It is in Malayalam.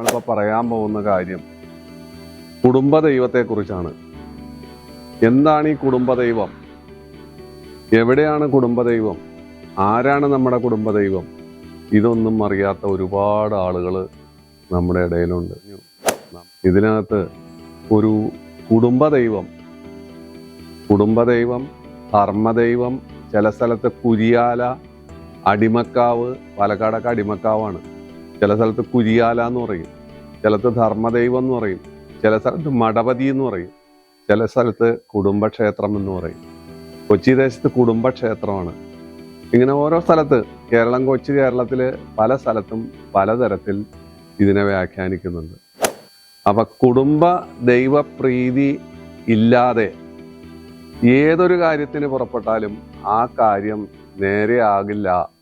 നമ്മളിപ്പോൾ പറയാൻ പോകുന്ന കാര്യം കുടുംബ ദൈവത്തെക്കുറിച്ചാണ്. എന്താണ് ഈ കുടുംബദൈവം? എവിടെയാണ് കുടുംബദൈവം? ആരാണ് നമ്മുടെ കുടുംബദൈവം? ഇതൊന്നും അറിയാത്ത ഒരുപാട് ആളുകൾ നമ്മുടെ ഇടയിലുണ്ട്. ഇതിനകത്ത് ഒരു കുടുംബദൈവം, ധർമ്മദൈവം, ചില സ്ഥലത്ത് കുരിയാല, അടിമക്കാവ്, പാലക്കാടൊക്കെ അടിമക്കാവാണ്. ചില സ്ഥലത്ത് കുരിയാല എന്ന് പറയും, ചിലത്ത് ധർമ്മദൈവം എന്ന് പറയും, ചില സ്ഥലത്ത് മടപതി എന്ന് പറയും, ചില സ്ഥലത്ത് കുടുംബക്ഷേത്രം എന്ന് പറയും. കൊച്ചി ദേശത്ത് കുടുംബക്ഷേത്രമാണ്. ഇങ്ങനെ ഓരോ സ്ഥലത്ത്, കൊച്ചു കേരളത്തിൽ പല സ്ഥലത്തും പലതരത്തിൽ ഇതിനെ വ്യാഖ്യാനിക്കുന്നുണ്ട്. അപ്പൊ കുടുംബ ദൈവപ്രീതി ഇല്ലാതെ ഏതൊരു കാര്യത്തിന് പുറപ്പെട്ടാലും ആ കാര്യം നേരെയാകില്ല